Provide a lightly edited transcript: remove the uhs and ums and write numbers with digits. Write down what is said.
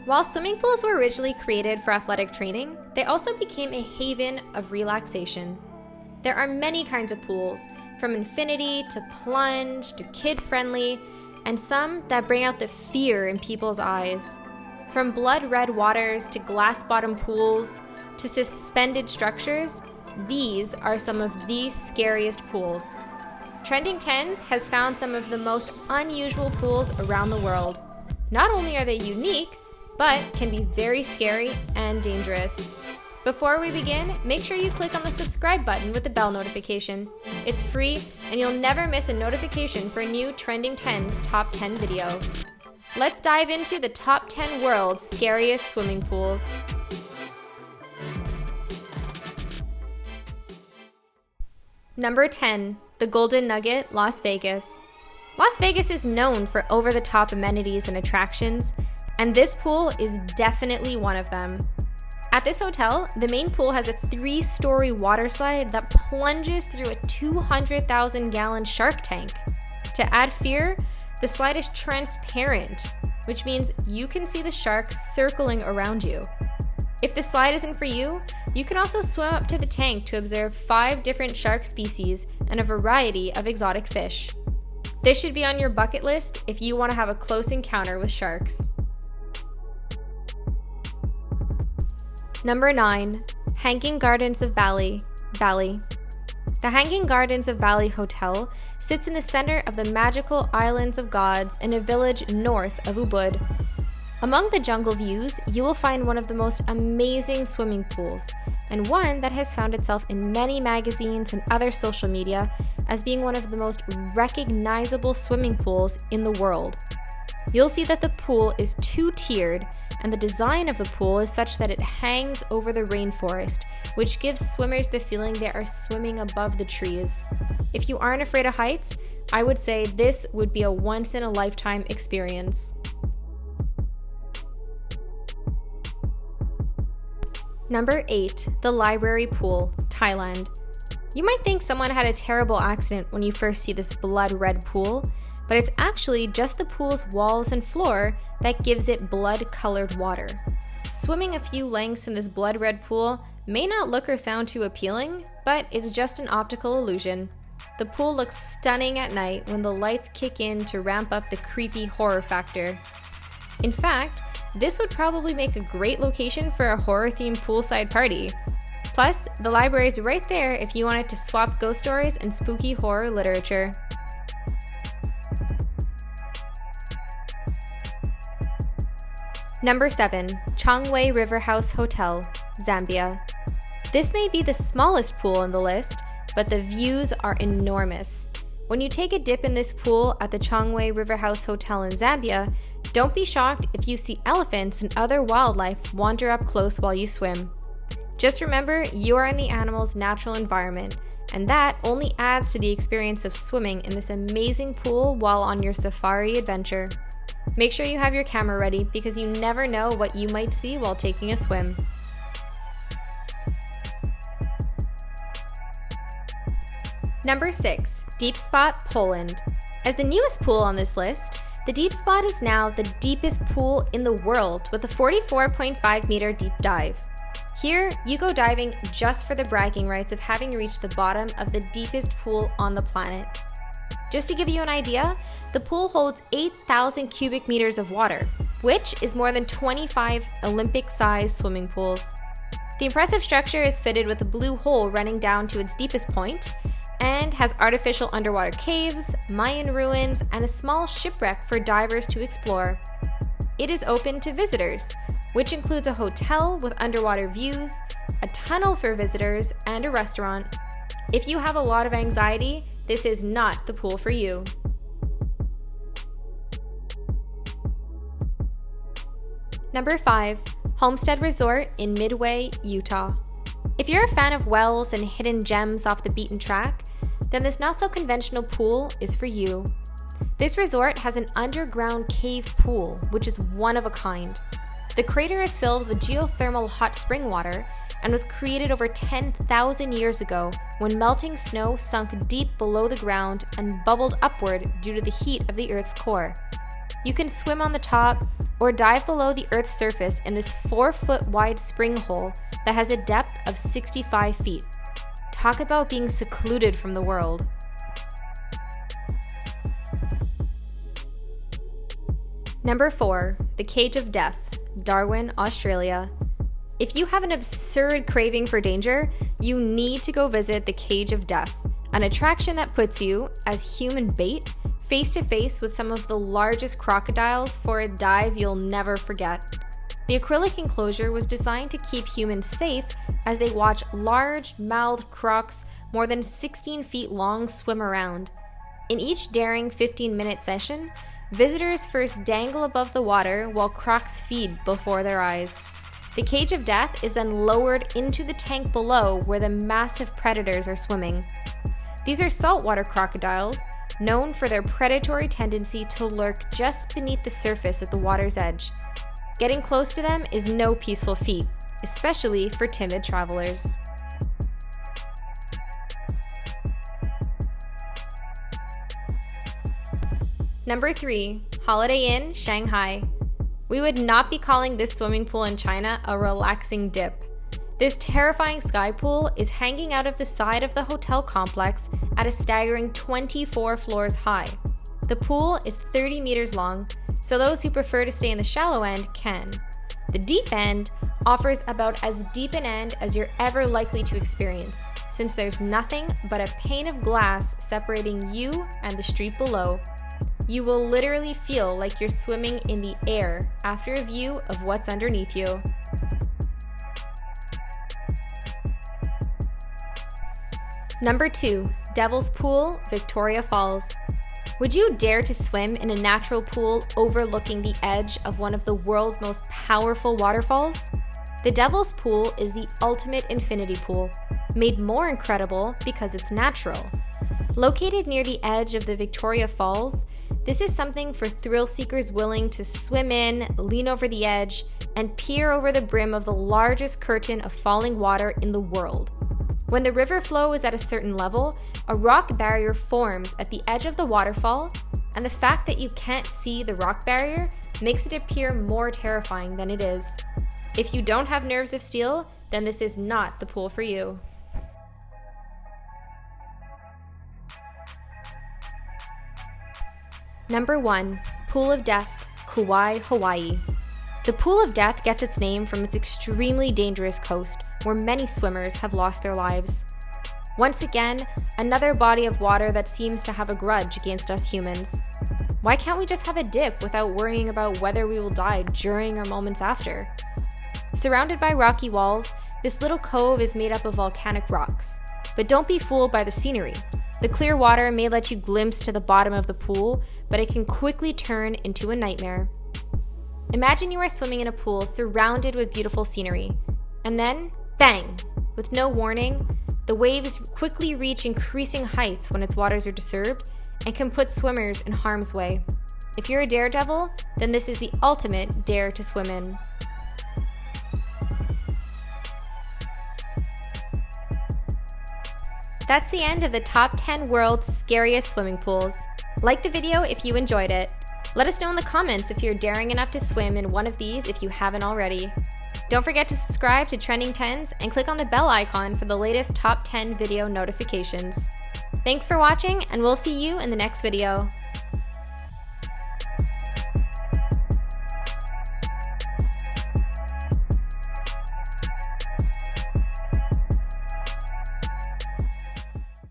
While swimming pools were originally created for athletic training, they also became a haven of relaxation. There are many kinds of pools, from infinity to plunge to kid-friendly, and some that bring out the fear in people's eyes. From blood-red waters to glass-bottom pools to suspended structures, these are some of the scariest pools. Trending Tenz has found some of the most unusual pools around the world. Not only are they unique, but can be very scary and dangerous. Before we begin, make sure you click on the subscribe button with the bell notification. It's free, and you'll never miss a notification for a new Trending Tenz Top 10 video. Let's dive into the top 10 world's scariest swimming pools. Number 10, the Golden Nugget, Las Vegas. Las Vegas is known for over-the-top amenities and attractions, and this pool is definitely one of them. At this hotel, the main pool has a 3-story water slide that plunges through a 200,000-gallon shark tank. To add fear, the slide is transparent, which means you can see the sharks circling around you. If the slide isn't for you, you can also swim up to the tank to observe 5 different shark species and a variety of exotic fish. This should be on your bucket list if you want to have a close encounter with sharks. Number 9, Hanging Gardens of Bali, Bali. The Hanging Gardens of Bali Hotel sits in the center of the magical Islands of Gods in a village north of Ubud. Among the jungle views, you will find one of the most amazing swimming pools, and one that has found itself in many magazines and other social media as being one of the most recognizable swimming pools in the world. You'll see that the pool is 2-tiered, and the design of the pool is such that it hangs over the rainforest, which gives swimmers the feeling they are swimming above the trees. If you aren't afraid of heights, I would say this would be a once-in-a-lifetime experience. Number 8, the Library Pool, Thailand. You might think someone had a terrible accident when you first see this blood-red pool, but it's actually just the pool's walls and floor that gives it blood-colored water. Swimming a few lengths in this blood-red pool may not look or sound too appealing, but it's just an optical illusion. The pool looks stunning at night when the lights kick in to ramp up the creepy horror factor. In fact, this would probably make a great location for a horror-themed poolside party. Plus, the library is right there if you wanted to swap ghost stories and spooky horror literature. Number 7, Chongwe River House Hotel, Zambia. This may be the smallest pool on the list, but the views are enormous. When you take a dip in this pool at the Chongwe River House Hotel in Zambia, don't be shocked if you see elephants and other wildlife wander up close while you swim. Just remember, you are in the animal's natural environment, and that only adds to the experience of swimming in this amazing pool while on your safari adventure. Make sure you have your camera ready because you never know what you might see while taking a swim. Number 6, Deep Spot, Poland. As the newest pool on this list, the Deep Spot is now the deepest pool in the world with a 44.5-meter deep dive. Here, you go diving just for the bragging rights of having reached the bottom of the deepest pool on the planet. Just to give you an idea, the pool holds 8,000 cubic meters of water, which is more than 25 Olympic-sized swimming pools. The impressive structure is fitted with a blue hole running down to its deepest point, and has artificial underwater caves, Mayan ruins, and a small shipwreck for divers to explore. It is open to visitors, which includes a hotel with underwater views, a tunnel for visitors, and a restaurant. If you have a lot of anxiety, this is not the pool for you. Number 5, Homestead Resort in Midway, Utah. If you're a fan of wells and hidden gems off the beaten track, then this not-so-conventional pool is for you. This resort has an underground cave pool, which is one of a kind. The crater is filled with geothermal hot spring water and was created over 10,000 years ago when melting snow sunk deep below the ground and bubbled upward due to the heat of the Earth's core. You can swim on the top or dive below the Earth's surface in this 4-foot wide spring hole that has a depth of 65 feet. Talk about being secluded from the world. Number 4, the Cage of Death, Darwin, Australia. If you have an absurd craving for danger, you need to go visit the Cage of Death, an attraction that puts you, as human bait, face to face with some of the largest crocodiles for a dive you'll never forget. The acrylic enclosure was designed to keep humans safe as they watch large-mouthed crocs more than 16 feet long swim around. In each daring 15-minute session, visitors first dangle above the water while crocs feed before their eyes. The Cage of Death is then lowered into the tank below where the massive predators are swimming. These are saltwater crocodiles, known for their predatory tendency to lurk just beneath the surface at the water's edge. Getting close to them is no peaceful feat, especially for timid travelers. Number 3, Holiday Inn Shanghai. We would not be calling this swimming pool in China a relaxing dip. This terrifying sky pool is hanging out of the side of the hotel complex at a staggering 24 floors high. The pool is 30 meters long, so those who prefer to stay in the shallow end can. The deep end offers about as deep an end as you're ever likely to experience, since there's nothing but a pane of glass separating you and the street below. You will literally feel like you're swimming in the air after a view of what's underneath you. Number 2, Devil's Pool, Victoria Falls. Would you dare to swim in a natural pool overlooking the edge of one of the world's most powerful waterfalls? The Devil's Pool is the ultimate infinity pool, made more incredible because it's natural. Located near the edge of the Victoria Falls, this is something for thrill seekers willing to swim in, lean over the edge, and peer over the brim of the largest curtain of falling water in the world. When the river flow is at a certain level, a rock barrier forms at the edge of the waterfall, and the fact that you can't see the rock barrier makes it appear more terrifying than it is. If you don't have nerves of steel, then this is not the pool for you. Number 1, Pool of Death, Kauai, Hawaii. The Pool of Death gets its name from its extremely dangerous coast, where many swimmers have lost their lives. Once again, another body of water that seems to have a grudge against us humans. Why can't we just have a dip without worrying about whether we will die during or moments after? Surrounded by rocky walls, this little cove is made up of volcanic rocks. But don't be fooled by the scenery. The clear water may let you glimpse to the bottom of the pool, but it can quickly turn into a nightmare. Imagine you are swimming in a pool surrounded with beautiful scenery, and then, bang! With no warning, the waves quickly reach increasing heights when its waters are disturbed and can put swimmers in harm's way. If you're a daredevil, then this is the ultimate dare to swim in. That's the end of the top 10 world's scariest swimming pools. Like the video if you enjoyed it. Let us know in the comments if you're daring enough to swim in one of these if you haven't already. Don't forget to subscribe to Trending Tenz and click on the bell icon for the latest top 10 video notifications. Thanks for watching, and we'll see you in the next video.